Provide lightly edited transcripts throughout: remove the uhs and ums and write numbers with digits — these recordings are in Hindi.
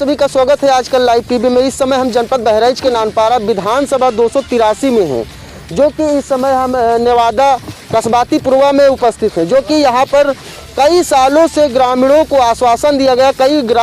सभी का स्वागत है आजकल लाइव टीवी में। इस समय हम जनपद बहराइच के नानपारा विधानसभा 283 में हैं, जो कि इस समय हम नेवादा कस्बाती पुरवा में उपस्थित हैं, जो कि यहाँ पर कई सालों से ग्रामीणों को आश्वासन दिया गया। कई जो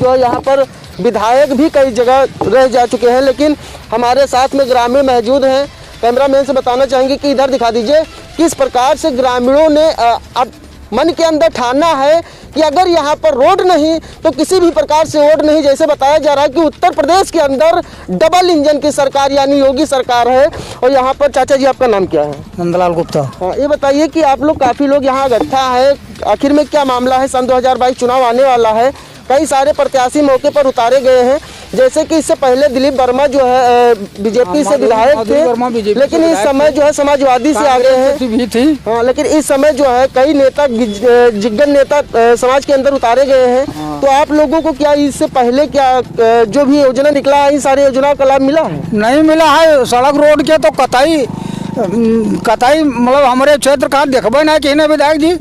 है यहाँ पर विधायक भी कई जगह रह जा चुके हैं, लेकिन हमारे साथ में ग्रामीण मौजूद हैं। कैमरामैन से बताना चाहेंगे कि इधर दिखा दीजिए किस प्रकार से ग्रामीणों ने अब मन के अंदर ठाना है कि अगर यहाँ पर रोड नहीं तो किसी भी प्रकार से वोट नहीं। जैसे बताया जा रहा है कि उत्तर प्रदेश के अंदर डबल इंजन की सरकार यानी योगी सरकार है। और यहाँ पर चाचा जी, आपका नाम क्या है? नंदलाल गुप्ता। हाँ, ये बताइए कि आप लोग काफ़ी लोग यहाँ इकट्ठा है, आखिर में क्या मामला है? सन 2022 चुनाव आने वाला है, कई सारे प्रत्याशी मौके पर उतारे गए हैं, जैसे कि इससे पहले दिलीप वर्मा जो है बीजेपी से विधायक थे, लेकिन इस समय जो है समाजवादी से आ गए हैं। हाँ, लेकिन इस समय जो है कई नेता जिग्गन नेता समाज के अंदर उतारे गए हैं। तो आप लोगों को क्या इससे पहले क्या जो भी योजना निकला है, इन सारी योजनाओं का लाभ मिला है? नहीं मिला है। सड़क रोड के तो कतई मतलब हमारे क्षेत्र का देखबे नहीं कि नहीं विधायक जी।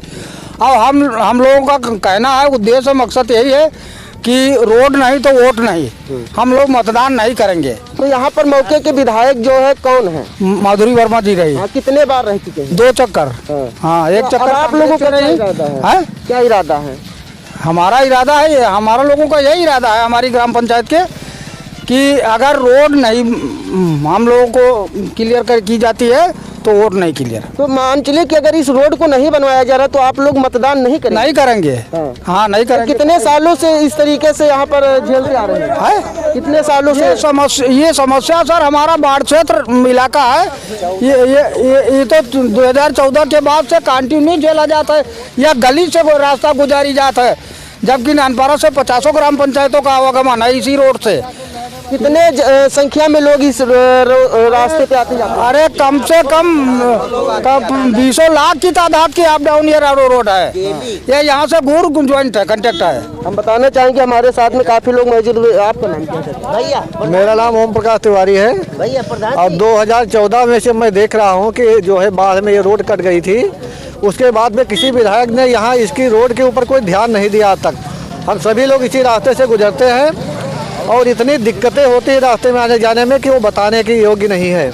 और हम लोगों का कहना है, उद्देश्य मकसद यही है कि रोड नहीं तो वोट नहीं, हम लोग मतदान नहीं करेंगे। तो यहाँ पर मौके के विधायक जो है कौन है? माधुरी वर्मा जी रही। हाँ, कितने बार रह चुके हैं? 2 चक्कर। हाँ, एक चक्कर। आप लोगों का क्या इरादा है? क्या इरादा है? हमारा इरादा है, हमारा लोगों का यही इरादा है हमारी ग्राम पंचायत के, कि अगर रोड नहीं हम लोगों को क्लियर की जाती है तो वोट नहीं क्लियर। तो मान चलिए कि अगर इस रोड को नहीं बनवाया जा रहा तो आप लोग मतदान नहीं करेंगे? नहीं करेंगे। हाँ, नहीं करेंगे। कितने सालों से इस तरीके से यहाँ पर झेलते आ रहे हैं? कितने सालों से ये समस्या सर हमारा बाढ़ क्षेत्र इलाका है। ये तो 2014 के बाद से कंटिन्यू झेला जाता है। या गली से वो रास्ता गुजारी जाता है, जबकि नानपारा से 50 ग्राम पंचायतों का आवागमन है इसी रोड से। कितने संख्या में लोग इस रास्ते पे आते जाते हैं? अरे कम से कम 20 लाख की तादाद की अप डाउन ये रोड है। ये यहाँ से गुर ज्वाइंट है, कंटेक्ट है। हम बताना चाहेंगे हमारे साथ में काफी लोग मौजूद हुए। आपका नाम क्या है? भैया, मेरा नाम ओम प्रकाश तिवारी है भैया प्रधान। और 2014 में से मैं देख रहा हूँ कि जो है बाढ़ में ये रोड कट गई थी। उसके बाद में किसी विधायक ने यहाँ इसकी रोड के ऊपर कोई ध्यान नहीं दिया आज तक। हम सभी लोग इसी रास्ते से गुजरते हैं और इतनी दिक्कतें होती है रास्ते में आने जाने में कि वो बताने के योग्य नहीं है।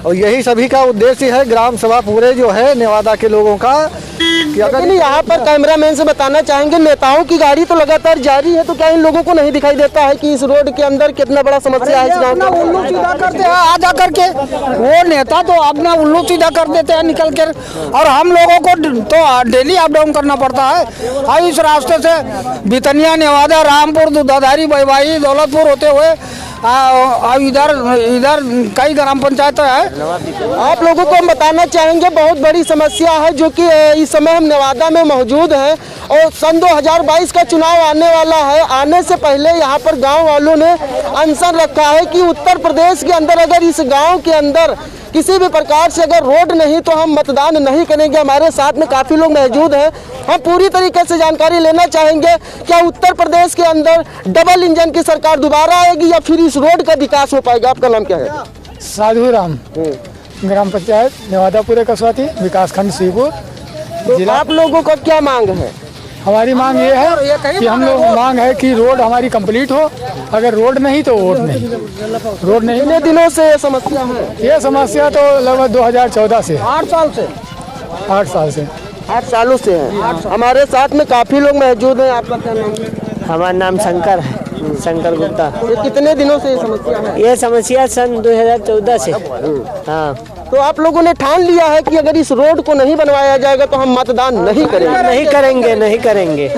और यही सभी का उद्देश्य है ग्राम सभा पूरे जो है नेवादा के लोगों का कि अगर यहाँ पर कैमरामैन से बताना चाहेंगे, नेताओं की गाड़ी तो लगातार जारी है, तो क्या इन लोगों को नहीं दिखाई देता है कि इस रोड के अंदर कितना बड़ा समस्या है इस गाँव का? उल्लू सीधा करते हैं आजा करके, वो नेता तो अपना उल्लू सीधा कर देते हैं निकल कर, और हम लोगों को तो डेली अप डाउन करना पड़ता है। और इस रास्ते से बितनिया, नेवादा, रामपुर, दूधाधारी, बैवाही, दौलतपुर होते हुए इधर कई ग्राम पंचायत है। आप लोगों को हम बताना चाहेंगे बहुत बड़ी समस्या है, जो कि इस समय हम नेवादा में मौजूद हैं और सन 2022 का चुनाव आने वाला है। आने से पहले यहाँ पर गांव वालों ने अनशन रखा है कि उत्तर प्रदेश के अंदर अगर इस गांव के अंदर किसी भी प्रकार से अगर रोड नहीं तो हम मतदान नहीं करेंगे। हमारे साथ में काफ़ी लोग मौजूद हैं, हम पूरी तरीके से जानकारी लेना चाहेंगे क्या उत्तर प्रदेश के अंदर डबल इंजन की सरकार दोबारा आएगी या फिर इस रोड का विकास हो पाएगा? आपका नाम क्या है? साधु राम, ग्राम पंचायत नेवादापुर कस्बाती, विकास खंड श्रीपुर। तो आप लोगों का क्या मांग है? हमारी मांग ये है कि हम लोग मांग है कि रोड हमारी कंप्लीट हो। अगर रोड नहीं तो वोट नहीं। रोड नहीं। कितने दिनों से ये समस्या है? ये समस्या तो लगभग 2014 से 8 साल से 8 साल से 8 सालों से है। हमारे साथ में काफ़ी लोग मौजूद हैं। आपका क्या नाम है? हमारा नाम शंकर है, शंकर गुप्ता। ये कितने दिनों से ये समस्या है? ये समस्या सन 2014 से। हाँ, तो आप लोगों ने ठान लिया है कि अगर इस रोड को नहीं बनवाया जाएगा तो हम मतदान नहीं करेंगे? नहीं करेंगे।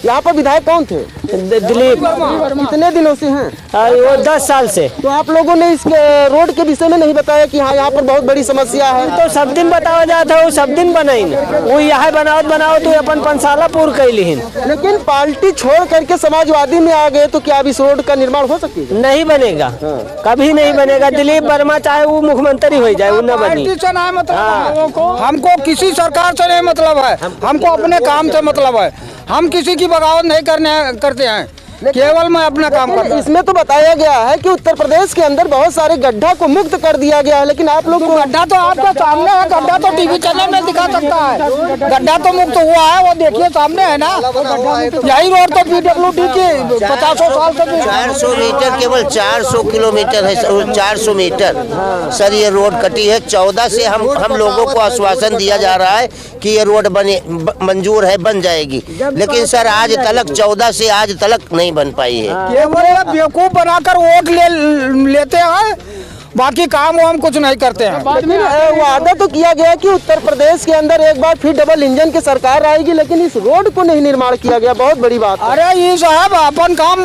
यहाँ पर विधायक कौन थे? दिलीप। कितने दिनों से हैं? वो 10 साल से। तो आप लोगों ने इस रोड के विषय में नहीं बताया कि हाँ यहाँ पर बहुत बड़ी समस्या है? तो सब दिन बतावा जाता है, वो सब दिन बनाई वो यहाँ बनाओ तो अपन पंसाला पूर कैलिन। लेकिन पार्टी छोड़ करके समाजवादी में आ गए तो क्या अब इस रोड का निर्माण हो सके? नहीं बनेगा, कभी नहीं बनेगा। दिलीप वर्मा चाहे वो मुख्यमंत्री हो जाए, वो न बनी। हमको किसी सरकार से नहीं मतलब है, हमको अपने काम से मतलब है। हम किसी की बगावत नहीं करते हैं। केवल मैं अपना काम करता हूँ। इसमें तो बताया गया है कि उत्तर प्रदेश के अंदर बहुत सारे गड्ढा को मुक्त कर दिया गया है, लेकिन आप लोग गड्ढा तो आपके सामने है, गड्ढा तो टीवी चैनल में दिखा सकता है। गड्ढा तो मुक्त हुआ है, वो देखिए सामने है ना। यही रोड तो PWD की 50 साल से 400 मीटर, केवल 400 किलोमीटर है, 400 मीटर सर ये रोड कटी है। 14 से हम लोगों को आश्वासन दिया जा रहा है कि ये रोड मंजूर है, बन जाएगी, लेकिन सर आज तक 14 से आज तक नहीं बन पाई है। केवल बेवकूफ बनाकर वोट लेते हैं, बाकी काम हम कुछ नहीं करते हैं। लेकिन वादा तो किया गया कि उत्तर प्रदेश के अंदर एक बार फिर डबल इंजन की सरकार आएगी, लेकिन इस रोड को नहीं निर्माण किया गया, बहुत बड़ी बात है। अरे ये साहब अपन काम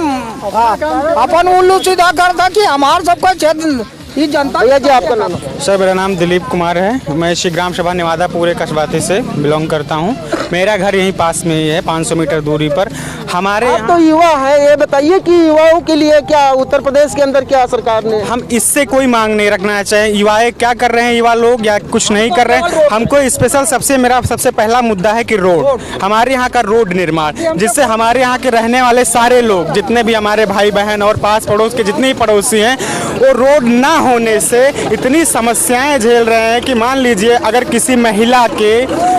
अपन उल्लू सीधा करता कि हमारे सबका क्षेत्र ये जनता। भैया जी आपका नाम? सर मेरा नाम दिलीप कुमार है, मैं श्री ग्राम सभा नेवादा पूरे कस्बाते से बिलोंग करता हूँ। मेरा घर यहीं पास में ही है, 500 मीटर दूरी पर। हमारे आप तो युवा है, ये बताइए कि युवाओं के लिए क्या उत्तर प्रदेश के अंदर क्या सरकार ने? हम इससे कोई मांग नहीं रखना चाहिए युवाएं क्या कर रहे हैं, युवा लोग या कुछ नहीं कर रहे हैं। हमको स्पेशल मेरा सबसे पहला मुद्दा है कि रोड, हमारे यहाँ का रोड निर्माण, जिससे हमारे यहाँ के रहने वाले सारे लोग, जितने भी हमारे भाई बहन और पास पड़ोस के जितने भी पड़ोसी हैं, वो रोड ना होने से इतनी समस्याएं झेल रहे हैं कि मान लीजिए अगर किसी महिला के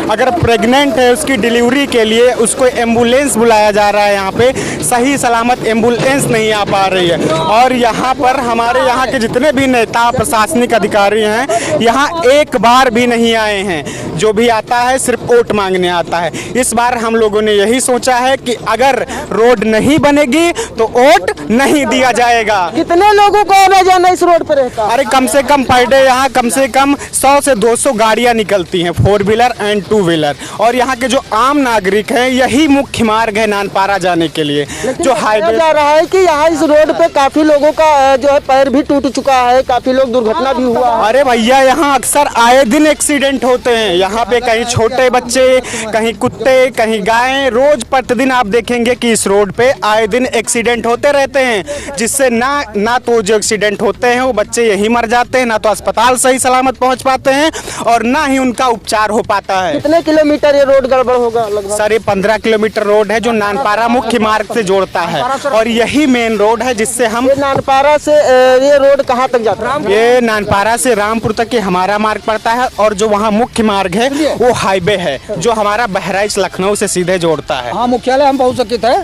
अगर प्रेग्नेंट है, उसकी डिलीवरी के लिए उसको एम्बुलेंस बुलाया जा रहा है, यहाँ पे सही सलामत एम्बुलेंस नहीं आ पा रही है। और यहाँ पर हमारे यहाँ के जितने भी नेता प्रशासनिक अधिकारी हैं, यहाँ एक बार भी नहीं आए हैं। जो भी आता है सिर्फ वोट मांगने आता है। इस बार हम लोगों ने यही सोचा है कि अगर रोड नहीं बनेगी तो वोट नहीं दिया जाएगा। कितने लोगों को आना जाना इस रोड पर रहता है? अरे कम से कम पर डे यहाँ कम से कम 100 से 200 गाड़ियाँ निकलती हैं, 4 व्हीलर एंड 2 व्हीलर। और यहाँ के जो आम नागरिक हैं, यही मुख्य मार्ग है नानपारा जाने के लिए। जो हाईवे जा रहा है कि यहाँ इस रोड पे काफी लोगों का जो है पैर भी टूट चुका है, काफी लोग दुर्घटना भी हुआ है। अरे भैया यहाँ अक्सर आए दिन एक्सीडेंट होते हैं। यहाँ पे कहीं छोटे बच्चे, कहीं कुत्ते, कहीं गायें, रोज प्रतिदिन आप देखेंगे कि इस रोड पे आए दिन एक्सीडेंट होते रहते हैं, जिससे ना तो जो एक्सीडेंट होते हैं वो बच्चे यही मर जाते हैं, ना तो अस्पताल सही सलामत पहुंच पाते हैं और ना ही उनका उपचार हो पाता है। कितने किलोमीटर ये रोड गड़बड़ होगा लगभग? सर ये 15 किलोमीटर रोड है जो नानपारा मुख्य मार्ग से जोड़ता है और यही मेन रोड है जिससे हम नानपारा से ये रोड कहाँ तक जाता है? ये नानपारा से रामपुर तक के हमारा मार्ग पड़ता है और जो वहाँ मुख्य मार्ग है वो हाईवे है जो हमारा बहराइच लखनऊ से सीधे जोड़ता है। हाँ, मुख्यालय हम पहुँच सके थे,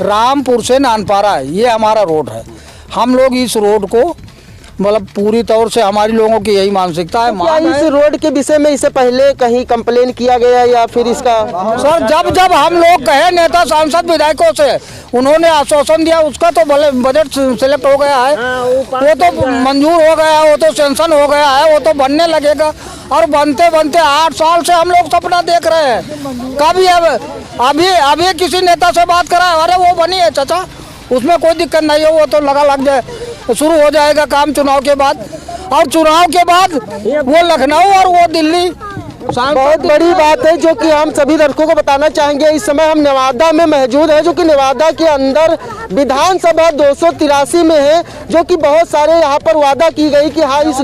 रामपुर से नानपारा ये हमारा रोड है। हम लोग इस रोड को मतलब पूरी तौर से हमारी लोगों की यही मानसिकता है। क्या इस रोड के विषय में इससे पहले कहीं कंप्लेन किया गया या फिर इसका? सर जब हम लोग कहे नेता सांसद विधायकों से, उन्होंने आश्वासन दिया, उसका तो भले बजट सिलेक्ट हो गया है, वो तो मंजूर हो गया है, वो तो सेंक्शन हो गया है, वो तो बनने लगेगा। और बनते बनते 8 साल से हम लोग सपना देख रहे हैं। कभी अभी किसी नेता से बात करा, अरे वो बनी है चाचा, उसमें कोई दिक्कत नहीं है, वो तो लग जाए, शुरू हो जाएगा काम चुनाव के बाद। और चुनाव के बाद वो लखनऊ और वो दिल्ली। बहुत बड़ी बात है जो कि हम सभी दर्शकों को बताना चाहेंगे। इस समय हम नेवादा में मौजूद है, जो कि नेवादा के अंदर विधानसभा 283 में है, जो कि बहुत सारे यहाँ पर वादा की गई कि हाँ इस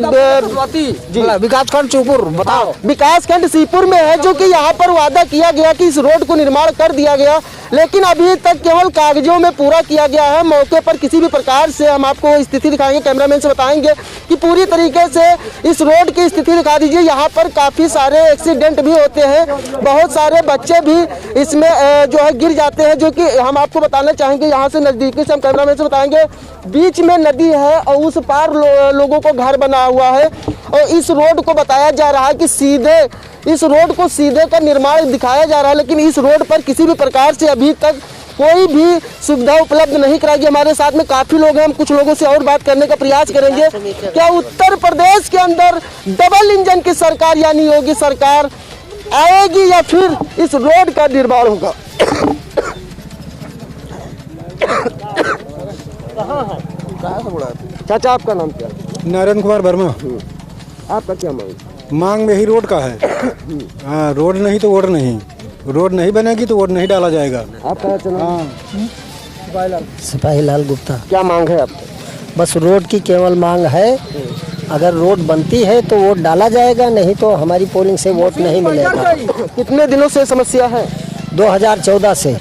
विकासखंड सीपुर बताओ, विकासखंड सीपुर में है, जो कि यहाँ पर वादा किया गया कि इस रोड को निर्माण कर दिया गया, लेकिन अभी तक केवल कागजों में पूरा किया गया है। मौके पर किसी भी प्रकार से हम आपको स्थिति दिखाएंगे, कैमरामैन से बताएंगे कि पूरी तरीके से इस रोड की स्थिति दिखा दीजिए। यहाँ पर काफ़ी सारे एक्सीडेंट भी होते हैं, बहुत सारे बच्चे भी इसमें जो है गिर जाते हैं, जो कि हम आपको बताना चाहेंगे। यहाँ से नज़दीकी से हम कैमरामैन से बताएंगे, बीच में नदी है और उस पार लोगों को घर बना हुआ है और इस रोड को बताया जा रहा है कि सीधे इस रोड को सीधे का निर्माण दिखाया जा रहा है, लेकिन इस रोड पर किसी भी प्रकार से अभी तक कोई भी सुविधा उपलब्ध नहीं कराई गई। हमारे साथ में काफ़ी लोग हैं, हम कुछ लोगों से और बात करने का प्रयास करेंगे। क्या उत्तर प्रदेश के अंदर डबल इंजन की सरकार यानी योगी सरकार आएगी या फिर इस रोड का निर्माण होगा? चाचा आपका नाम क्या है? नारायण कुमार वर्मा। आपका क्या मांग? मांग में ही रोड का है। हाँ, रोड नहीं तो वोट नहीं, रोड नहीं बनेगी तो वोट नहीं डाला जाएगा। आपका सिपाही लाल गुप्ता। क्या मांग है आपकी? बस रोड की केवल मांग है, अगर रोड बनती है तो वोट डाला जाएगा, नहीं तो हमारी पोलिंग से वोट नहीं मिलेगा। कितने दिनों से समस्या है? 2014 से।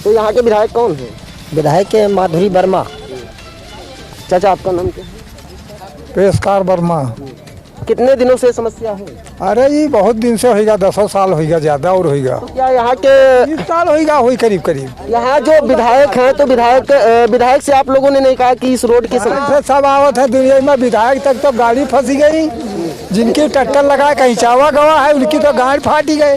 तो यहाँ के विधायक कौन है? विधायक है माधुरी वर्मा। चाचा आपका नाम क्या है? पेशकार वर्मा। कितने दिनों से समस्या है? अरे ये बहुत दिन से होगा, 10 साल होगा, ज़्यादा और होगा, क्या यहाँ के 20 साल होगा, हुई करीब करीब। यहाँ जो विधायक हैं तो विधायक से आप लोगों ने नहीं कहा कि इस रोड की समस्या? सब आवत है दुनिया में, विधायक तक तो गाड़ी फंसी गई, जिनकी टक्कर लगा कहीं चावा गवा है उनकी तो गाड़ फाटी गए।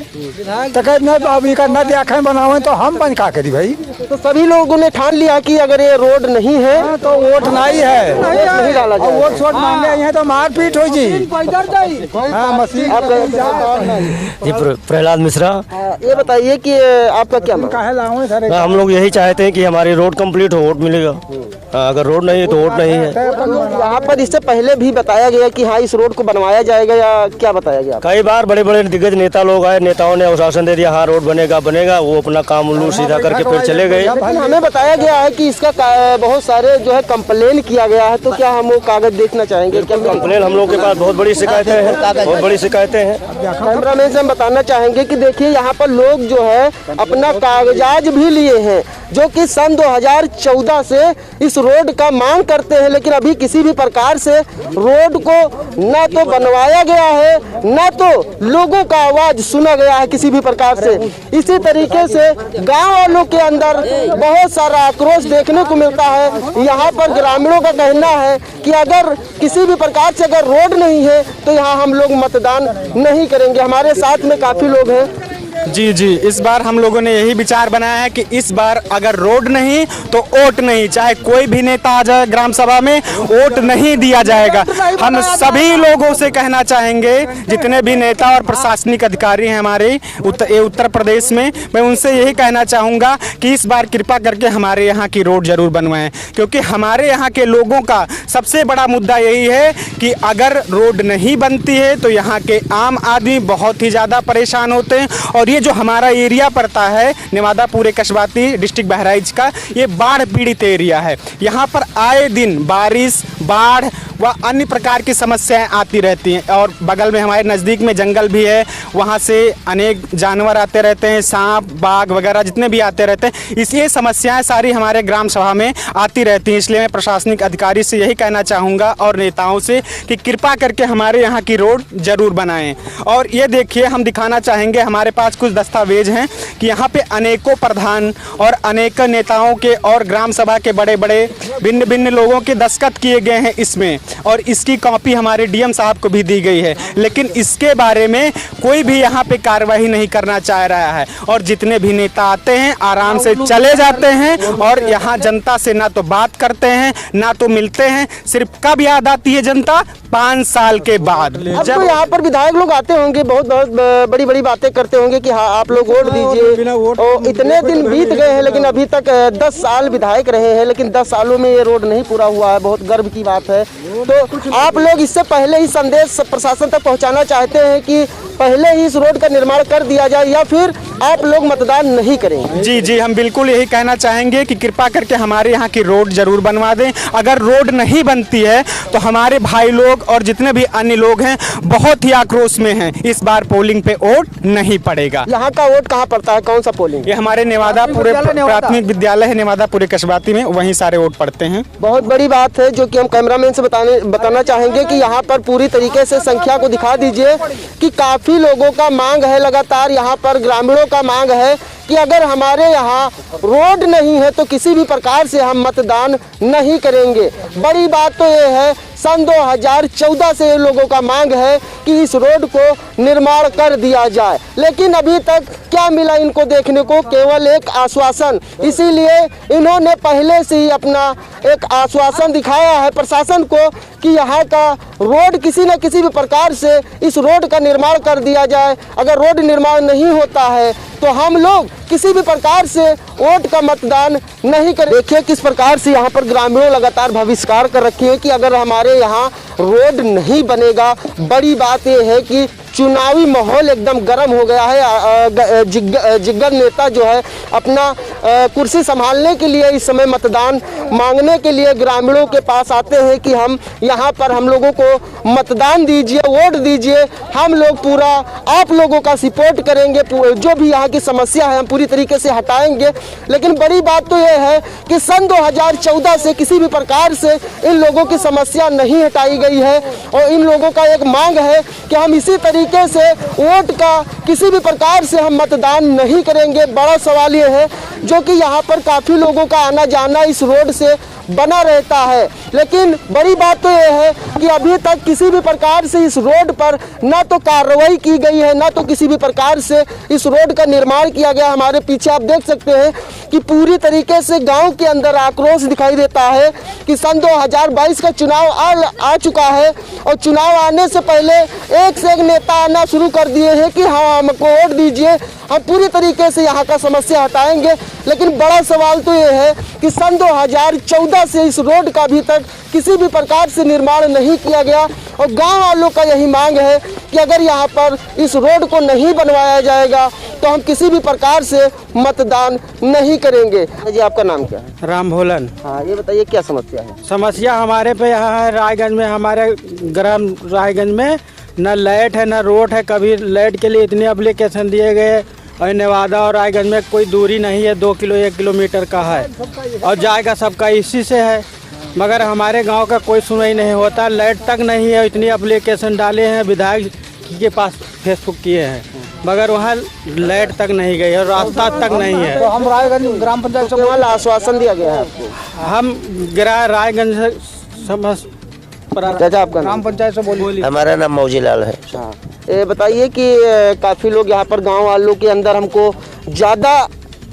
तो कहना अभी करना आँखें बनावे तो हम बन का करी भाई। तो सभी लोगों ने ठान लिया कि अगर ये रोड नहीं है तो वोट नहीं है, नहीं डाला और जाए। वोट शोट मांगे हैं तो मारपीट हो जी। हाँ मसीह जी प्रहलाद मिश्रा। ये बताइए कि आपका क्या मांग? काहे लाऊं सर? हम लोग यही चाहते हैं कि हमारी रोड कंप्लीट हो, वोट मिलेगा। अगर रोड नहीं है तो वोट नहीं है। यहाँ पर इससे पहले भी बताया गया कि हाँ इस रोड को बनवाया जाएगा, या क्या बताया गया? कई बार बड़े बड़े दिग्गज नेता लोग आए, नेताओं ने आश्वासन दे दिया हाँ रोड बनेगा बनेगा, वो अपना काम उल्लू सीधा करके फिर चले गए। लेकिन हमें बताया गया है कि इसका बहुत सारे जो है कंप्लेन किया गया है, तो क्या हम वो कागज देखना चाहेंगे? क्या कंप्लेन हम लोग के पास बहुत बड़ी शिकायतें हैं, बहुत बड़ी शिकायतें हैं। कैमरामैन से हम बताना चाहेंगे कि देखिए यहाँ पर लोग जो है अपना कागजात भी लिए हैं, जो कि सन 2014 से इस रोड का मांग करते हैं, लेकिन अभी किसी भी प्रकार से रोड को ना तो बनवाया गया है, ना तो लोगों का आवाज सुना गया है किसी भी प्रकार से। इसी तरीके से गांव वालों के अंदर बहुत सारा आक्रोश देखने को मिलता है। यहाँ पर ग्रामीणों का कहना है कि अगर किसी भी प्रकार से अगर रोड नहीं है तो यहाँ हम लोग मतदान नहीं करेंगे। हमारे साथ में काफी लोग हैं। जी जी, इस बार हम लोगों ने यही विचार बनाया है कि इस बार अगर रोड नहीं तो वोट नहीं, चाहे कोई भी नेता आ जाए ग्राम सभा में, वोट नहीं दिया जाएगा। हम सभी लोगों से कहना चाहेंगे, जितने भी नेता और प्रशासनिक अधिकारी हैं हमारे उत्तर प्रदेश में, मैं उनसे यही कहना चाहूँगा कि इस बार कृपा करके हमारे यहाँ की रोड जरूर बनवाएं, क्योंकि हमारे यहाँ के लोगों का सबसे बड़ा मुद्दा यही है कि अगर रोड नहीं बनती है तो यहाँ के आम आदमी बहुत ही ज़्यादा परेशान होते हैं। और ये जो हमारा एरिया पड़ता है नेवादा पूरे कस्बाती डिस्ट्रिक्ट बहराइच का, ये बाढ़ पीड़ित एरिया है। यहाँ पर आए दिन बारिश, बाढ़ व अन्य प्रकार की समस्याएं आती रहती हैं, और बगल में हमारे नज़दीक में जंगल भी है, वहाँ से अनेक जानवर आते रहते हैं, सांप बाघ वगैरह जितने भी आते रहते हैं। इसलिए समस्याएं सारी हमारे ग्राम सभा में आती रहती हैं। इसलिए मैं प्रशासनिक अधिकारी से यही कहना चाहूँगा और नेताओं से कि कृपा करके हमारे यहाँ की रोड जरूर बनाएं। और ये देखिए, हम दिखाना चाहेंगे, हमारे पास कुछ दस्तावेज हैं कि यहाँ पे अनेकों प्रधान और अनेक नेताओं के और ग्राम सभा के बड़े बड़े भिन्न भिन्न लोगों के दस्तखत किए गए हैं इसमें, और इसकी कॉपी हमारे डीएम साहब को भी दी गई है। लेकिन इसके बारे में कोई भी यहाँ पे कार्रवाई नहीं करना चाह रहा है, और जितने भी नेता आते हैं आराम से चले जाते हैं, और यहाँ जनता से ना तो बात करते हैं ना तो मिलते हैं। सिर्फ कब याद आती है जनता? 5 साल के बाद। अब तो यहाँ पर विधायक लोग आते होंगे, बहुत बड़ी बड़ी बातें करते होंगे कि हाँ आप लोग वोट दीजिए, और इतने दिन बीत गए हैं लेकिन अभी तक 10 साल विधायक रहे हैं, लेकिन 10 सालों में ये रोड नहीं पूरा हुआ है। बहुत गर्व की बात है। तो आप लोग इससे पहले ही संदेश प्रशासन तक पहुंचाना चाहते हैं कि पहले ही इस रोड का निर्माण कर दिया जाए, या फिर आप लोग मतदान नहीं करेंगे? जी जी, हम बिल्कुल यही कहना चाहेंगे कि कृपा करके हमारे यहाँ की रोड जरूर बनवा दें। अगर रोड नहीं बनती है तो हमारे भाई लोग और जितने भी अन्य लोग हैं बहुत ही आक्रोश में हैं। इस बार पोलिंग पे वोट नहीं पड़ेगा। यहाँ का वोट कहाँ पड़ता है? कौन सा पोलिंग? ये हमारे नेवादा पूरे प्राथमिक विद्यालय है, नेवादा पूरे कस्बाती में, वहीं सारे वोट पड़ते हैं। बहुत बड़ी बात है जो कि हम कैमरामैन से बताना चाहेंगे कि यहाँ पर पूरी तरीके से संख्या को दिखा दीजिए कि काफ़ी लोगों का मांग है, लगातार यहाँ पर ग्रामीणों का मांग है कि अगर हमारे यहाँ रोड नहीं है तो किसी भी प्रकार से हम मतदान नहीं करेंगे। बड़ी बात तो ये है, सन 2014 से लोगों का मांग है कि इस रोड को निर्माण कर दिया जाए, लेकिन अभी तक क्या मिला इनको देखने को? केवल एक आश्वासन। इसीलिए इन्होंने पहले से ही अपना एक आश्वासन दिखाया है प्रशासन को कि यहाँ का रोड किसी न किसी भी प्रकार से इस रोड का निर्माण कर दिया जाए। अगर रोड निर्माण नहीं होता है तो हम लोग किसी भी प्रकार से वोट का मतदान नहीं करें। देखिए किस प्रकार से यहाँ पर ग्रामीणों लगातार बहिष्कार कर रखी है कि अगर हमारे यहाँ रोड नहीं बनेगा। बड़ी बात यह है कि चुनावी माहौल एकदम गर्म हो गया है। जिग्गर नेता जो है अपना कुर्सी संभालने के लिए इस समय मतदान मांगने के लिए ग्रामीणों के पास आते हैं कि हम यहाँ पर हम लोगों को मतदान दीजिए, वोट दीजिए, हम लोग पूरा आप लोगों का सपोर्ट करेंगे, जो भी यहाँ की समस्या है हम पूरी तरीके से हटाएंगे। लेकिन बड़ी बात तो यह है कि सन 2014 से किसी भी प्रकार से इन लोगों की समस्या नहीं हटाई गई है और इन लोगों का एक मांग है कि हम इसी तरीके से वोट का किसी भी प्रकार से हम मतदान नहीं करेंगे। बड़ा सवाल ये है जो कि यहाँ पर काफ़ी लोगों का आना जाना इस रोड से बना रहता है, लेकिन बड़ी बात तो यह है कि अभी तक किसी भी प्रकार से इस रोड पर ना तो कार्रवाई की गई है, ना तो किसी भी प्रकार से इस रोड का निर्माण किया गया। हमारे पीछे आप देख सकते हैं कि पूरी तरीके से गांव के अंदर आक्रोश दिखाई देता है कि सन 2022 का चुनाव आ चुका है और चुनाव आने से पहले एक से एक नेता आना शुरू कर दिए हैं कि हाँ हमको वोट दीजिए, हम पूरी तरीके से यहाँ का समस्या हटाएंगे। लेकिन बड़ा सवाल तो ये है कि सन 2014 से इस रोड का अभी तक किसी भी प्रकार से निर्माण नहीं किया गया और गांव वालों का यही मांग है कि अगर यहाँ पर इस रोड को नहीं बनवाया जाएगा तो हम किसी भी प्रकार से मतदान नहीं करेंगे। जी आपका नाम क्या है? राम भोलन। हाँ ये बताइए क्या समस्या है? समस्या हमारे पे यहाँ है रायगंज में, हमारे ग्राम रायगंज में न लाइट है न रोड है। कभी लाइट के लिए इतने एप्लीकेशन दिए गए और नेवादा और रायगंज में कोई दूरी नहीं है, 1 किलोमीटर का है और जाएगा सबका इसी से है, मगर हमारे गांव का कोई सुनवाई नहीं होता। लाइट तक नहीं है, इतनी एप्लीकेशन डाले हैं, विधायक के पास फेसबुक किए हैं, मगर वहाँ लाइट तक नहीं गई और रास्ता तक नहीं है। तो हम रायगंज ग्राम पंचायत से केवल आश्वासन दिया गया है आपको? हम रायगंज से समझ आपका ग्राम पंचायत से बोलिए। हमारा नाम मौजीलाल है। ये बताइए कि काफ़ी लोग यहाँ पर गांव वालों के अंदर हमको ज़्यादा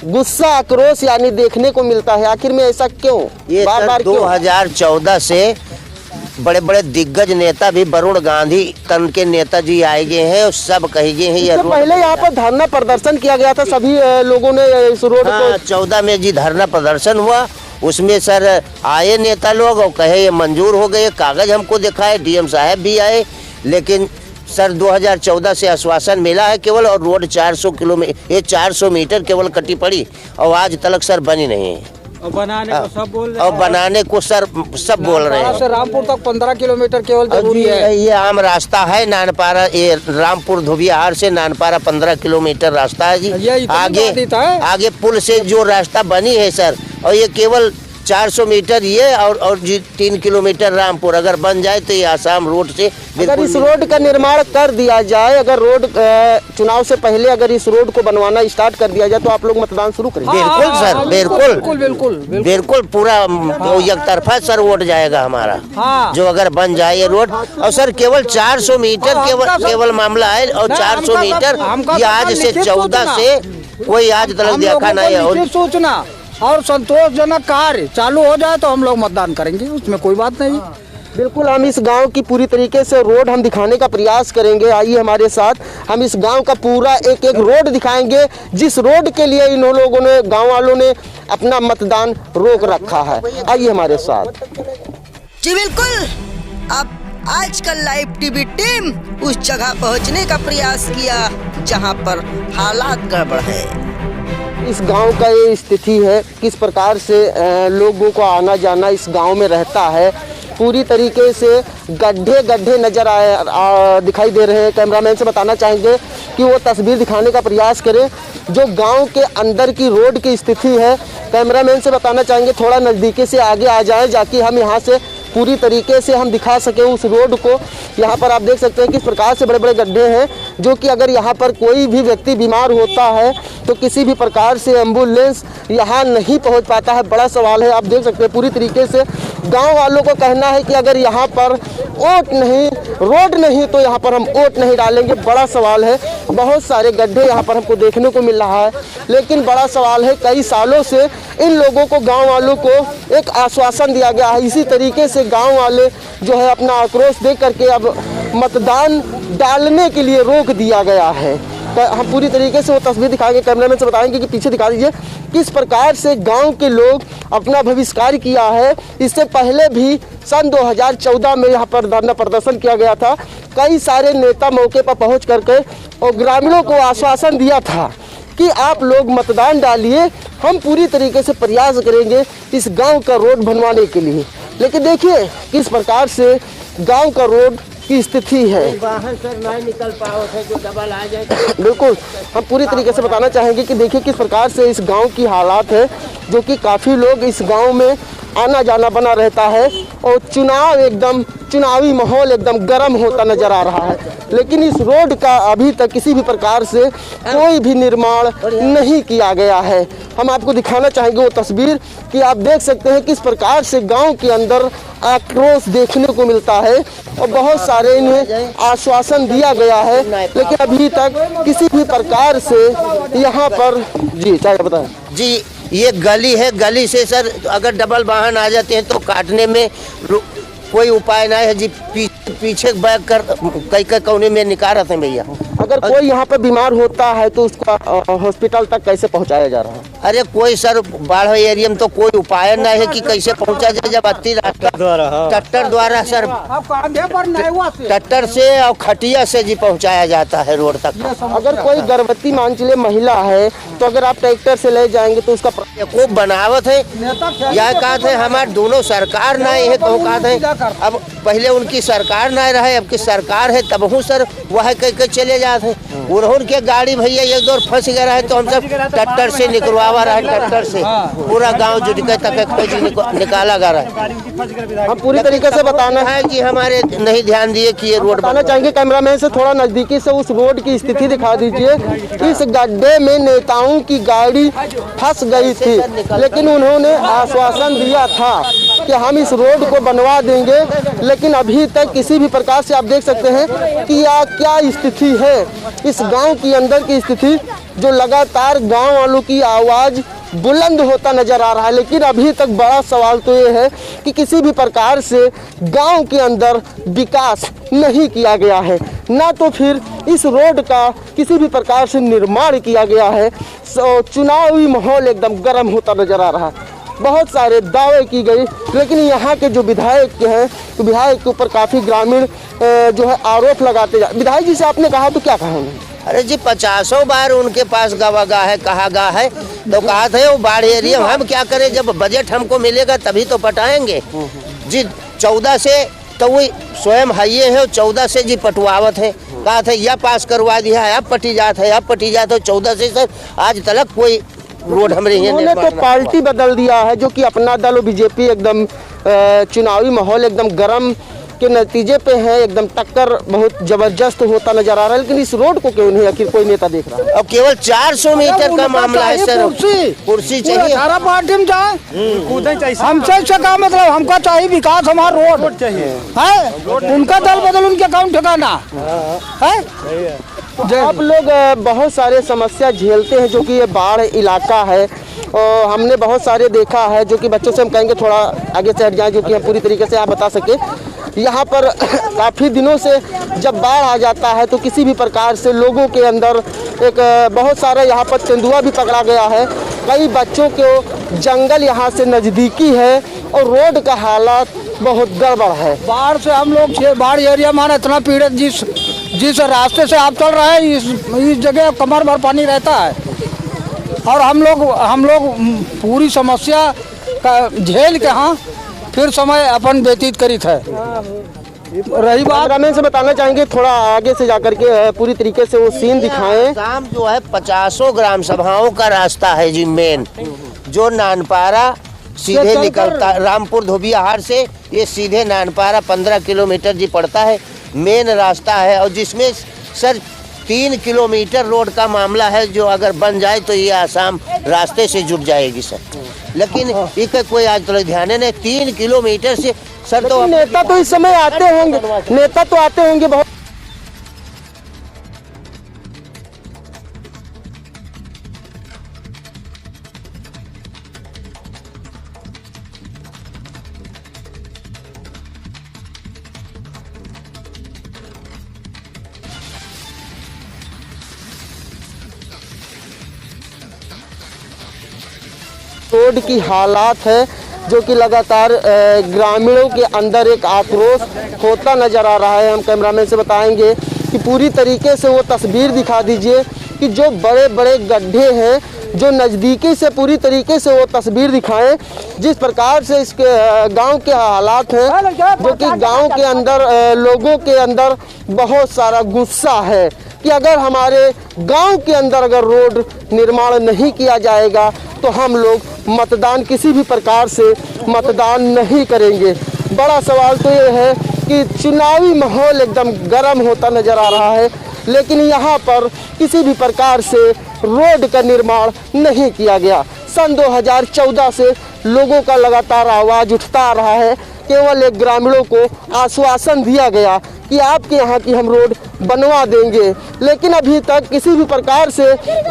गुस्सा आक्रोश यानी देखने को मिलता है, आखिर में ऐसा क्यों? ये बार 2014 से बड़े बड़े दिग्गज नेता भी वरुण गांधी तन के नेताजी आए गए हैं और सब कहे गए हैं। ये पहले यहाँ पर धरना प्रदर्शन किया गया था, सभी लोगों ने इस रोड को 14 में जी धरना प्रदर्शन हुआ, उसमें सर आए नेता लोग और कहे ये मंजूर हो गए, कागज हमको दिखाए, डीएम साहब भी आए, लेकिन सर 2014 से आश्वासन मिला है केवल और रोड 400 मीटर केवल कटी पड़ी और आज तक सर बनी नहीं है। और बनाने को सब बोल रहे हैं, और बनाने को सर सब बोल रहे हैं। से रामपुर तक 15 किलोमीटर केवल जरूरी है। ये आम रास्ता है नानपारा, ये रामपुर धोबियाहार से नानपारा 15 किलोमीटर रास्ता है जी। आगे पुल से जो रास्ता बनी है सर, और ये केवल 400 मीटर ये और 3 किलोमीटर रामपुर अगर बन जाए तो ये आसाम रोड से अगर इस रोड का निर्माण कर दिया जाए, अगर रोड चुनाव से पहले अगर इस रोड को बनवाना स्टार्ट कर दिया जाए तो आप लोग मतदान शुरू करेंगे? बिल्कुल सर, बिल्कुल पूरा एक तरफा सर वोट जाएगा हमारा जो अगर बन जाए ये रोड। और सर केवल 400 मीटर केवल मामला है और 400 मीटर ये आज से 14 से कोई आज तक देखा नहीं है। सूचना और संतोषजनक कार्य चालू हो जाए तो हम लोग मतदान करेंगे, उसमें कोई बात नहीं। बिल्कुल हम इस गांव की पूरी तरीके से रोड हम दिखाने का प्रयास करेंगे। आइए हमारे साथ, हम इस गांव का पूरा एक रोड दिखाएंगे जिस रोड के लिए इन लोगों ने, गांव वालों ने अपना मतदान रोक रखा है। आइए हमारे साथ। जी बिल्कुल, अब आजकल लाइव टीवी टीम उस जगह पहुंचने का प्रयास किया जहां पर हालात गड़बड़ है। इस गांव का ये स्थिति है, किस प्रकार से लोगों को आना जाना इस गांव में रहता है। पूरी तरीके से गड्ढे नजर दिखाई दे रहे हैं। कैमरामैन से बताना चाहेंगे कि वो तस्वीर दिखाने का प्रयास करें जो गांव के अंदर की रोड की स्थिति है। कैमरामैन से बताना चाहेंगे थोड़ा नज़दीकी से आगे आ जाएं ताकि हम यहाँ से पूरी तरीके से हम दिखा सकें उस रोड को। यहाँ पर आप देख सकते हैं किस प्रकार से बड़े बड़े गड्ढे हैं जो कि अगर यहाँ पर कोई भी व्यक्ति बीमार होता है तो किसी भी प्रकार से एम्बुलेंस यहाँ नहीं पहुँच पाता है। बड़ा सवाल है, आप देख सकते हैं पूरी तरीके से गांव वालों को कहना है कि अगर यहाँ पर रोड नहीं तो यहाँ पर हम वोट नहीं डालेंगे। बड़ा सवाल है, बहुत सारे गड्ढे यहाँ पर हमको देखने को मिल रहा है, लेकिन बड़ा सवाल है कई सालों से इन लोगों को, गांव वालों को एक आश्वासन दिया गया है। इसी तरीके से गांव वाले जो है अपना आक्रोश देख करके अब मतदान डालने के लिए रोक दिया गया है। हम पूरी तरीके से वो तस्वीर दिखाएंगे, कैमरामैन से बताएंगे कि पीछे दिखा दीजिए किस प्रकार से गांव के लोग अपना बहिष्कार किया है। इससे पहले भी सन 2014 में यहाँ पर धरना प्रदर्शन किया गया था। कई सारे नेता मौके पर पहुँच करके और ग्रामीणों को आश्वासन दिया था कि आप लोग मतदान डालिए, हम पूरी तरीके से प्रयास करेंगे इस गांव का रोड बनवाने के लिए। लेकिन देखिए किस प्रकार से गांव का रोड की स्थिति है। बाहर सर नहीं निकल पाओ थे जो डबल आ जाए। बिल्कुल हम पूरी तरीके से बताना चाहेंगे कि देखिए किस प्रकार से इस गांव की हालात है, जो कि काफ़ी लोग इस गांव में आना जाना बना रहता है और चुनावी माहौल एकदम गर्म होता नज़र आ रहा है। लेकिन इस रोड का अभी तक किसी भी प्रकार से कोई भी निर्माण नहीं किया गया है। हम आपको दिखाना चाहेंगे वो तस्वीर कि आप देख सकते हैं किस प्रकार से गांव के अंदर आक्रोश देखने को मिलता है और बहुत सारे इन्हें आश्वासन दिया गया है, लेकिन अभी तक किसी भी प्रकार से यहाँ पर जी क्या बताएं जी, ये गली है, गली से सर अगर डबल वाहन आ जाते हैं तो काटने में कोई उपाय नहीं है जी। पीछे बैक कर कई कोने में निकाल रहे हैं भैया। अगर कोई यहाँ पर बीमार होता है तो उसका हॉस्पिटल तक कैसे पहुँचाया जा रहा है? अरे कोई सर बाढ़ एरिया में तो कोई उपाय नहीं है कि कैसे पहुँचा जाए। जब अति ट्रैक्टर द्वारा सर ट्रैक्टर से और खटिया से जी पहुँचाया जाता है रोड तक। अगर कोई गर्भवती मान चलिए महिला है तो अगर आप ट्रैक्टर से ले जाएंगे तो उसका खूब बनावट है। यह कहा थे हमारे दोनों सरकार नहीं है तो कहा थे अब पहले उनकी सरकार नहीं रहे, अब की सरकार है तब हूँ सर वह कह चले जाते हैं। उन्होंने के गाड़ी भैया एक दौर फंस गया है तो हम सब ट्रैक्टर से निकलवा रहा है, ट्रैक्टर से पूरा गांव जुटके तक निकाला जा रहा है। हम पूरी तरीके से बताना है कि हमारे नहीं ध्यान दिए कि ये रोड बताना चाहेंगे। कैमरामैन से थोड़ा नजदीकी से उस रोड की स्थिति दिखा दीजिए। इस गड्ढे में नेताओं की गाड़ी फंस गई थी, लेकिन उन्होंने आश्वासन दिया था कि हम इस रोड को बनवा देंगे, लेकिन अभी तक किसी भी प्रकार से आप देख सकते हैं कि यह क्या स्थिति है इस गांव की अंदर की स्थिति, जो लगातार गांव वालों की आवाज़ बुलंद होता नजर आ रहा है। लेकिन अभी तक बड़ा सवाल तो ये है कि किसी भी प्रकार से गांव के अंदर विकास नहीं किया गया है, ना तो फिर इस रोड का किसी भी प्रकार से निर्माण किया गया है। चुनावी माहौल एकदम गर्म होता नजर आ रहा है। बहुत सारे दावे की गई, लेकिन यहाँ के जो विधायक हैं तो विधायक के ऊपर काफ़ी ग्रामीण जो है आरोप लगाते जा। विधायक जी से आपने कहा तो क्या कहा उन्होंने? अरे जी 50 बार उनके पास गवागा है, कहा गा है तो कहा था वो बाढ़ एरिया हम क्या करें, जब बजट हमको मिलेगा तभी तो पटाएंगे जी। 14 से तो वही स्वयं हाइये है, 14 से जी पटवावत है। कहा था यह पास करवा दिया है, अब पटी जात है, अब पटी जात है। 14 से सर आज तक कोई रोड हमारे उन्होंने तो पार्टी बदल दिया है, जो कि अपना दल और बीजेपी एकदम चुनावी माहौल एकदम गर्म के नतीजे पे है, एकदम टक्कर बहुत जबरदस्त होता नजर आ रहा है। लेकिन इस रोड को क्यों नहीं आखिर कोई नेता देख रहा है? और केवल 400 मीटर का मामला है सर। कुर्सी चाहिए, सारा पार्टी में जाए हमसे क्या मतलब, हमको चाहिए विकास, हमारा रोड चाहिए है। उनका दल बदल उनके अकाउंट ठिकाना है। आप लोग बहुत सारे समस्या झेलते हैं, जो कि ये बाढ़ इलाका है और हमने बहुत सारे देखा है, जो कि बच्चों से हम कहेंगे थोड़ा आगे से हट जाएं, जो कि हम पूरी तरीके से आप बता सके। यहाँ पर काफ़ी दिनों से जब बाढ़ आ जाता है तो किसी भी प्रकार से लोगों के अंदर एक बहुत सारा यहाँ पर तेंदुआ भी पकड़ा गया है। कई बच्चों को जंगल यहाँ से नज़दीकी है और रोड का हालात बहुत गड़बड़ है। बाढ़ से हम लोग बाढ़ एरिया में इतना पीड़ित, जिस रास्ते से आप चल रहे हैं इस जगह कमर भर पानी रहता है और हम लोग पूरी समस्या का झेल के हाँ फिर समय अपन व्यतीत करी है। रही बात रमेश से बताना चाहेंगे थोड़ा आगे से जाकर के पूरी तरीके से वो सीन दिखाएं। काम जो है 50 ग्राम सभाओं का रास्ता है जी, मेन जो नानपारा सीधे निकलता रामपुर धोबियाहार से ये सीधे नानपारा 15 किलोमीटर जी पड़ता है, मेन रास्ता है। और जिसमें सर 3 किलोमीटर रोड का मामला है, जो अगर बन जाए तो ये आसाम रास्ते से जुड़ जाएगी सर। लेकिन इसका कोई आज तक ध्यान नहीं। 3 किलोमीटर से सर तो नेता तो इस समय आते होंगे, नेता तो आते होंगे बहुत। रोड की हालात है, जो कि लगातार ग्रामीणों के अंदर एक आक्रोश होता नज़र आ रहा है। हम कैमरामैन से बताएंगे कि पूरी तरीके से वो तस्वीर दिखा दीजिए कि जो बड़े बड़े गड्ढे हैं जो नज़दीकी से पूरी तरीके से वो तस्वीर दिखाएं जिस प्रकार से इसके गांव के हालात हैं, जो कि गांव के अंदर लोगों के अंदर बहुत सारा गुस्सा है कि अगर हमारे गांव के अंदर अगर रोड निर्माण नहीं किया जाएगा तो हम लोग मतदान किसी भी प्रकार से मतदान नहीं करेंगे। बड़ा सवाल तो ये है कि चुनावी माहौल एकदम गर्म होता नज़र आ रहा है, लेकिन यहाँ पर किसी भी प्रकार से रोड का निर्माण नहीं किया गया। सन 2014 से लोगों का लगातार आवाज़ उठता आ रहा है। केवल एक ग्रामीणों को आश्वासन दिया गया कि आपके यहाँ की हम रोड बनवा देंगे, लेकिन अभी तक किसी भी प्रकार से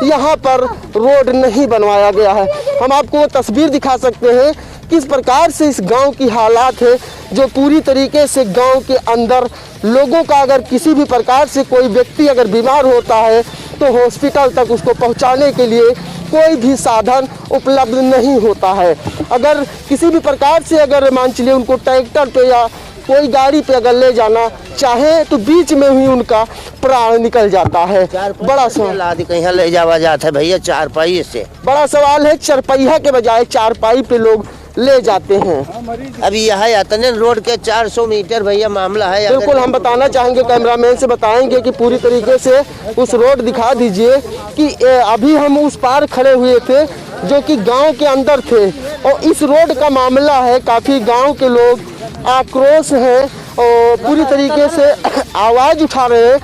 यहाँ पर रोड नहीं बनवाया गया है। हम आपको वो तस्वीर दिखा सकते हैं किस प्रकार से इस गांव की हालात है, जो पूरी तरीके से गांव के अंदर लोगों का अगर किसी भी प्रकार से कोई व्यक्ति अगर बीमार होता है तो हॉस्पिटल तक उसको पहुंचाने के लिए कोई भी साधन उपलब्ध नहीं होता है। अगर किसी भी प्रकार से अगर मान चलिए उनको ट्रैक्टर पे या कोई गाड़ी पे अगर ले जाना चाहे तो बीच में ही उनका प्राण निकल जाता है। बड़ा सवाल कहीं ले जावा जाता है भैया चारपाई से। बड़ा सवाल है, चरपहिया के बजाय चारपाई पे लोग ले जाते हैं। अभी यहाँ यातने रोड के 400 मीटर भैया मामला है। बिल्कुल हम बताना चाहेंगे, कैमरामैन से बताएंगे कि पूरी तरीके से उस रोड दिखा दीजिए कि अभी हम उस पार खड़े हुए थे जो कि गांव के अंदर थे और इस रोड का मामला है। काफ़ी गांव के लोग आक्रोश हैं और पूरी तरीके से आवाज़ उठा रहे हैं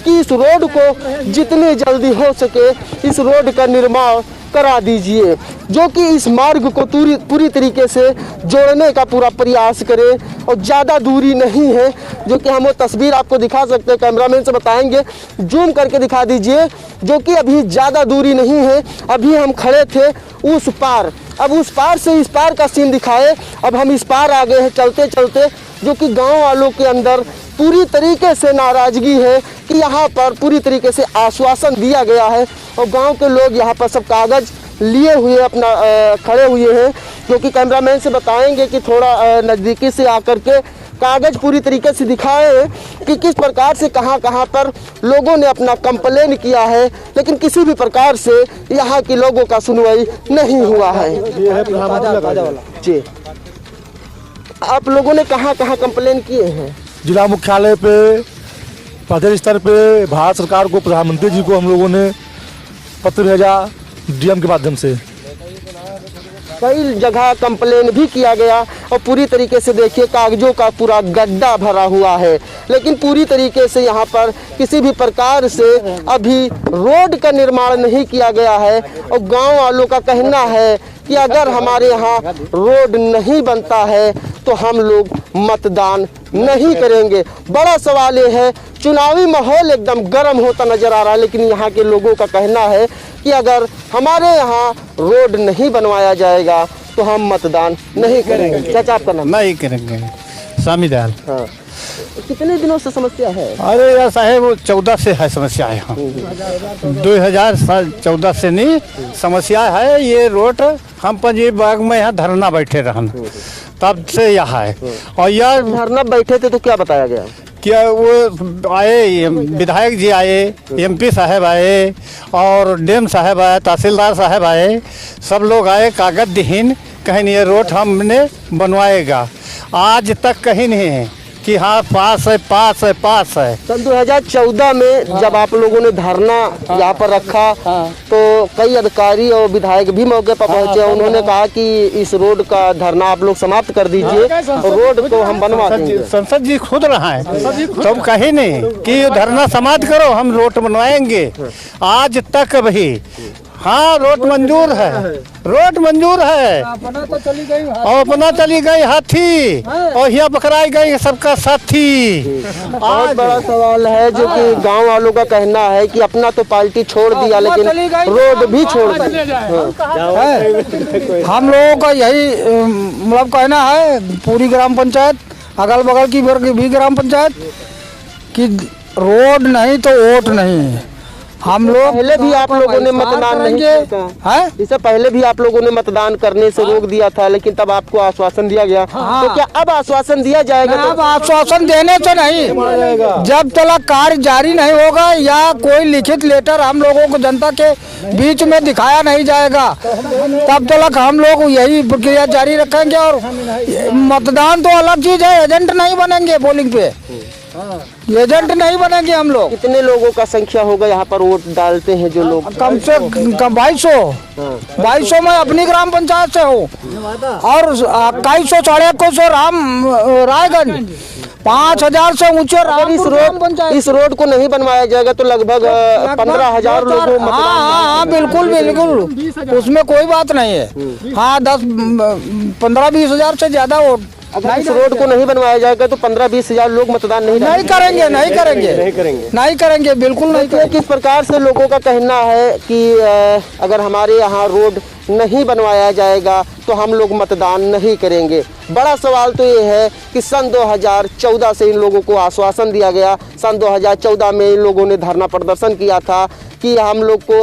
कि इस रोड को जितनी जल्दी हो सके इस रोड का निर्माण करा दीजिए, जो कि इस मार्ग को पूरी तरीके से जोड़ने का पूरा प्रयास करें। और ज़्यादा दूरी नहीं है, जो कि हम वो तस्वीर आपको दिखा सकते हैं, कैमरामैन से बताएंगे जूम करके दिखा दीजिए, जो कि अभी ज़्यादा दूरी नहीं है। अभी हम खड़े थे उस पार, अब उस पार से इस पार का सीन दिखाए। अब हम इस पार आ गए हैं चलते चलते, जो कि गाँव वालों के अंदर पूरी तरीके से नाराज़गी है कि यहाँ पर पूरी तरीके से आश्वासन दिया गया है और गांव के लोग यहाँ पर सब कागज़ लिए हुए अपना खड़े हुए हैं, जो कि कैमरामैन से बताएंगे कि थोड़ा नज़दीकी से आकर के कागज़ पूरी तरीके से दिखाए कि किस प्रकार से कहाँ पर लोगों ने अपना कंप्लेन किया है, लेकिन किसी भी प्रकार से यहाँ के लोगों का सुनवाई नहीं हुआ है। जी, आप लोगों ने कहाँ कंप्लेन किए हैं? जिला मुख्यालय पे, प्रदेश स्तर पे, भारत सरकार को, प्रधानमंत्री जी को हम लोगों ने पत्र भेजा डीएम के माध्यम से। कई जगह कंप्लेन भी किया गया और पूरी तरीके से देखिए कागजों का पूरा गड्ढा भरा हुआ है, लेकिन पूरी तरीके से यहाँ पर किसी भी प्रकार से अभी रोड का निर्माण नहीं किया गया है। और गांव वालों का कहना है कि अगर हमारे यहाँ रोड नहीं बनता है तो हम लोग मतदान नहीं करेंगे। बड़ा सवाल ये है, चुनावी माहौल एकदम गर्म होता नज़र आ रहा है, लेकिन यहाँ के लोगों का कहना है कि अगर हमारे यहाँ रोड नहीं बनवाया जाएगा तो हम मतदान नहीं करेंगे। चाचा आपका नाम? नहीं करेंगे, स्वामी दयाल। हाँ, कितने दिनों से समस्या है? अरे यार साहेब, वो 14 से है समस्या है यहाँ। 2014 से नहीं समस्या है ये रोड। हम पंजीर बाग में यहाँ धरना बैठे रहन, तब से यहाँ है। और यह धरना बैठे थे तो क्या बताया गया? क्या वो आए, विधायक जी आए, एमपी साहब आए और डीएम साहब आए, तहसीलदार साहब आए, सब लोग आए, कागज दीन कहीं नहीं ये रोड हमने बनवाएगा। आज तक कहीं नहीं है कि हाँ पास है। सन 2014 में जब आप लोगों ने धरना यहाँ पर रखा तो कई अधिकारी और विधायक भी मौके पर पहुंचे। उन्होंने कहा कि इस रोड का धरना आप लोग समाप्त कर दीजिए और रोड को हम बनवा देंगे। संसद जी खुद रहा है, तब कहीं नहीं कि धरना समाप्त करो, हम रोड बनवाएंगे। आज तक भी हाँ रोड मंजूर है, रोड मंजूर है और अपना चली गई हाथी और यहाँ पकड़ाई गई सबका साथी। बहुत बड़ा सवाल है, जो कि गांव वालों का कहना है कि अपना तो पार्टी छोड़ दिया लेकिन रोड भी छोड़ दी। हम लोगों का यही मतलब कहना है, पूरी ग्राम पंचायत, अगल बगल की भी ग्राम पंचायत, कि रोड नहीं तो वोट नहीं। हम लोग पहले भी आप लोगों ने मतदान नहीं किया था, इससे पहले भी आप लोगों ने मतदान करने से रोक दिया था, लेकिन तब आपको आश्वासन दिया गया। तो क्या अब आश्वासन दिया जाएगा? अब आश्वासन देने से नहीं, जब तक कार्य जारी नहीं होगा या कोई लिखित लेटर हम लोगों को जनता के बीच में दिखाया नहीं जाएगा, तब तक हम लोग यही प्रक्रिया जारी रखेंगे। और मतदान तो अलग चीज है, एजेंट नहीं बनेंगे पोलिंग पे, एजेंट नहीं बनेंगे हम लोग। कितने लोगों का संख्या होगा यहाँ पर वोट डालते हैं जो लोग? कम से कम 2200 में अपनी ग्राम पंचायत से हूँ, और 2100 साढ़े 2100 रायगंज, 5000 से ऊंचे इस रोड को नहीं बनवाया जाएगा तो लगभग 15,000 लोगों। हाँ, बिल्कुल बिल्कुल, उसमें कोई बात नहीं है। हाँ, 10-15-20 हजार से ज्यादा वोट। अगर इस रोड को नहीं बनवाया जाएगा तो 15-20 हजार लोग मतदान नहीं करेंगे, बिल्कुल नहीं करेंगे। किस प्रकार से लोगों का कहना है कि अगर हमारे यहाँ रोड नहीं बनवाया जाएगा तो हम लोग मतदान नहीं करेंगे। बड़ा सवाल तो ये है कि सन 2014 से इन लोगों को आश्वासन दिया गया। सन 2014 में इन लोगों ने धरना प्रदर्शन किया था कि हम लोग को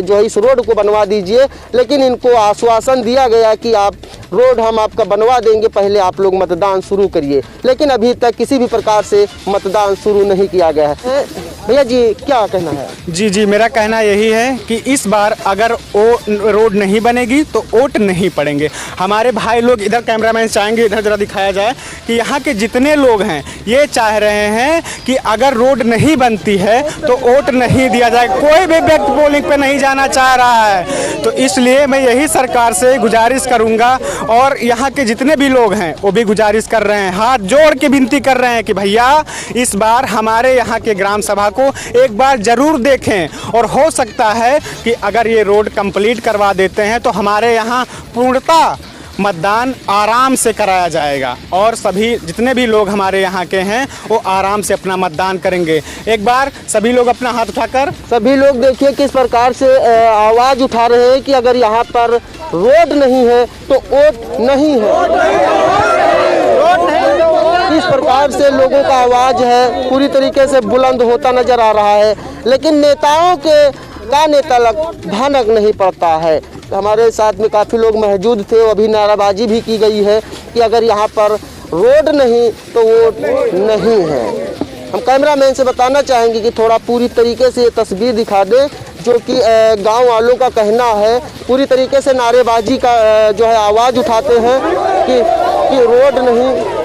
जो है इस रोड को बनवा दीजिए, लेकिन इनको आश्वासन दिया गया कि आप रोड हम आपका बनवा देंगे, पहले आप लोग मतदान शुरू करिए। लेकिन अभी तक किसी भी प्रकार से मतदान शुरू नहीं किया गया है। भैया जी क्या कहना है? जी, मेरा कहना यही है कि इस बार अगर वो रोड नहीं बनेगी तो वोट नहीं पड़ेंगे। हमारे भाई लोग इधर, कैमरामैन चाहेंगे इधर जरा दिखाया जाए कि यहाँ के जितने लोग हैं ये चाह रहे हैं कि अगर रोड नहीं बनती है तो वोट नहीं दिया जाएगा। कोई भी व्यक्ति पोलिंग पे नहीं जाना चाह रहा है। तो इसलिए मैं यही सरकार से गुजारिश करूँगा, और यहाँ के जितने भी लोग हैं वो भी गुजारिश कर रहे हैं, हाथ जोड़ के विनती कर रहे हैं कि भैया इस बार हमारे यहाँ के ग्राम सभा को एक बार जरूर देखें। और हो सकता है कि अगर ये रोड कंप्लीट करवा देते हैं तो हमारे यहाँ पूर्णतः मतदान आराम से कराया जाएगा, और सभी जितने भी लोग हमारे यहाँ के हैं वो आराम से अपना मतदान करेंगे। एक बार सभी लोग अपना हाथ उठाकर, सभी लोग देखिए किस प्रकार से आवाज़ उठा रहे हैं कि अगर यहाँ पर रोड नहीं है तो वोट नहीं है। इस प्रकार से लोगों का आवाज़ है पूरी तरीके से बुलंद होता नजर आ रहा है, लेकिन नेताओं का नेता भनक नहीं पड़ता है। हमारे साथ में काफ़ी लोग मौजूद थे, अभी नाराबाजी भी की गई है कि अगर यहाँ पर रोड नहीं तो वोट नहीं है। हम कैमरामैन से बताना चाहेंगे कि थोड़ा पूरी तरीके से ये तस्वीर दिखा दें, जो कि गांव वालों का कहना है। पूरी तरीके से नारेबाजी का जो है आवाज़ उठाते हैं कि रोड नहीं।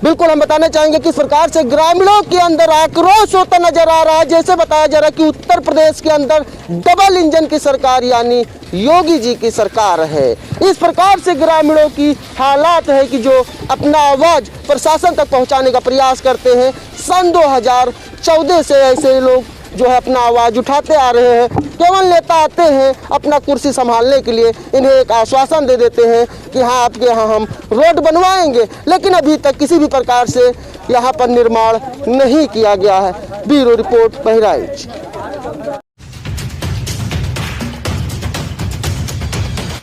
बिल्कुल हम बताना चाहेंगे कि सरकार से ग्रामीणों के अंदर आक्रोश होता नजर आ रहा है। जैसे बताया जा रहा है कि उत्तर प्रदेश के अंदर डबल इंजन की सरकार यानी योगी जी की सरकार है। इस प्रकार से ग्रामीणों की हालात है कि जो अपना आवाज़ प्रशासन तक पहुंचाने का प्रयास करते हैं। सन 2014 से ऐसे लोग जो है अपना आवाज़ उठाते आ रहे हैं। केवल नेता आते हैं अपना कुर्सी संभालने के लिए, इन्हें एक आश्वासन दे देते हैं कि हाँ आपके यहाँ हम रोड बनवाएंगे, लेकिन अभी तक किसी भी प्रकार से यहाँ पर निर्माण नहीं किया गया है। Bureau report Bahraich.